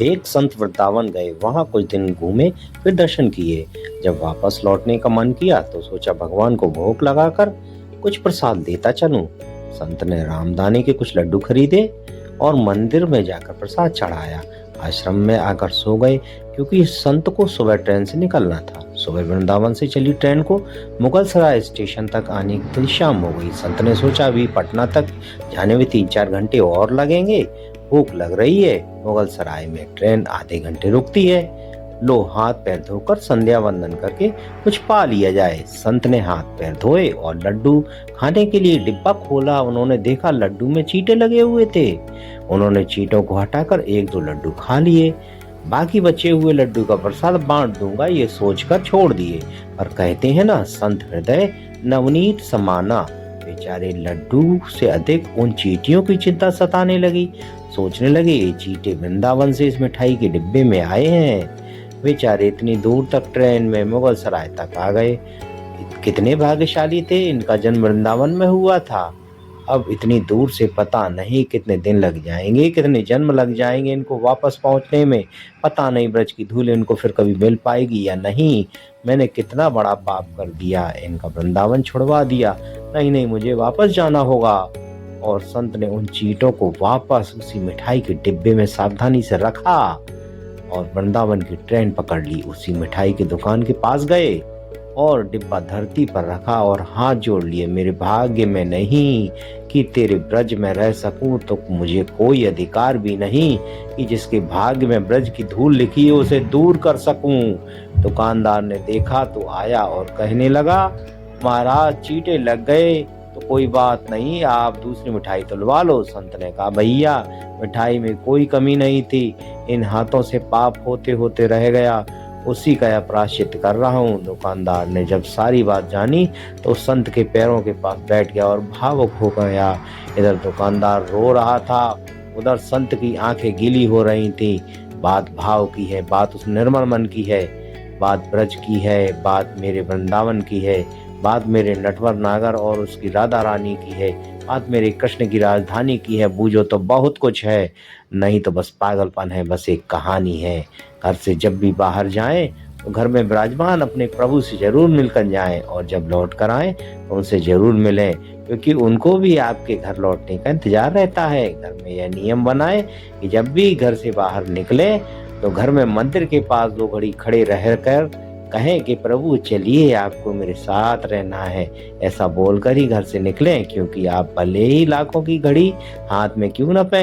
एक संत वृंदावन गए, वहां कुछ दिन घूमे, फिर दर्शन किए। जब वापस लौटने का मन किया तो सोचा भगवान को भोग लगाकर कुछ प्रसाद देता चलूं। संत ने रामदाने के कुछ लड्डू खरीदे और मंदिर में जाकर प्रसाद चढ़ाया। आश्रम में आकर सो गए, क्योंकि संत को सुबह ट्रेन से निकलना था। सुबह वृंदावन से चली ट्रेन को मुगल सराय स्टेशन तक आने की शाम हो गई। संत ने सोचा अभी पटना तक जाने में 3-4 घंटे और लगेंगे, भूख लग रही है। मुगल सराय में ट्रेन आधे घंटे रुकती है, लो हाथ पैर धोकर संध्या वंदन करके कुछ पा लिया जाए। संत ने हाथ पैर धोए और लड्डू खाने के लिए डिब्बा खोला। उन्होंने देखा लड्डू में चींटे लगे हुए थे। उन्होंने चींटों को हटाकर 1-2 लड्डू खा लिए। बाकी बचे हुए लड्डू का प्रसाद बांट दूंगा ये सोचकर छोड़ दिए। पर कहते हैं ना, संत हृदय नवनीत समाना। बेचारे लड्डू से अधिक उन चींटियों की चिंता सताने लगी। सोचने लगे ये चींटे वृंदावन से इस मिठाई के डिब्बे में आए हैं। बेचारे इतनी दूर तक ट्रेन में मुगल सराय तक आ गए। कितने भाग्यशाली थे, इनका जन्म वृंदावन में हुआ था। अब इतनी दूर से पता नहीं कितने दिन लग जाएंगे, कितने जन्म लग जाएंगे इनको वापस पहुंचने में। पता नहीं ब्रज की धूल इनको फिर कभी मिल पाएगी या नहीं। मैंने कितना बड़ा पाप कर दिया, इनका वृंदावन छुड़वा दिया। नहीं नहीं, मुझे वापस जाना होगा। और संत ने उन चींटों को वापस उसी मिठाई के डिब्बे में सावधानी से रखा और वृंदावन की ट्रेन पकड़ ली। उसी मिठाई की दुकान के पास गए और डिब्बा धरती पर रखा और हाथ जोड़ लिए। मेरे भाग्य में नहीं कि तेरे ब्रज में रह सकूं, तो मुझे कोई अधिकार भी नहीं कि जिसके भाग्य में ब्रज की धूल लिखी है उसे दूर कर सकूं। दुकानदार ने देखा तो आया और कहने लगा, महाराज चींटे लग गए तो कोई बात नहीं, आप दूसरी मिठाई तुलवा लो। संत ने कहा, भैया मिठाई में कोई कमी नहीं थी, इन हाथों से पाप होते होते रह गया, उसी का प्रायश्चित कर रहा हूँ। दुकानदार ने जब सारी बात जानी तो संत के पैरों के पास बैठ गया और भावुक हो गया। इधर दुकानदार रो रहा था, उधर संत की आंखें गीली हो रही थी। बात भाव की है, बात उस निर्मल मन की है, बात ब्रज की है, बात मेरे वृंदावन की है, बात मेरे नटवर नागर और उसकी राधा रानी की है, बात मेरे कृष्ण की राजधानी की है। बूझो तो बहुत कुछ है, नहीं तो बस पागलपन है, बस एक कहानी है। घर से जब भी बाहर जाएं तो घर में विराजमान अपने प्रभु से जरूर मिलकर जाएं, और जब लौट कर आएं तो उनसे जरूर मिलें, क्योंकि उनको भी आपके घर लौटने का इंतजार रहता है। घर में यह नियम बनाएं कि जब भी घर से बाहर निकलें तो घर में मंदिर के पास 2 घड़ी खड़े रहकर कहें कि प्रभु चलिए, आपको मेरे साथ रहना है। ऐसा बोलकर ही घर से निकलें, क्योंकि आप भले ही लाखों की घड़ी हाथ में क्यों न पहने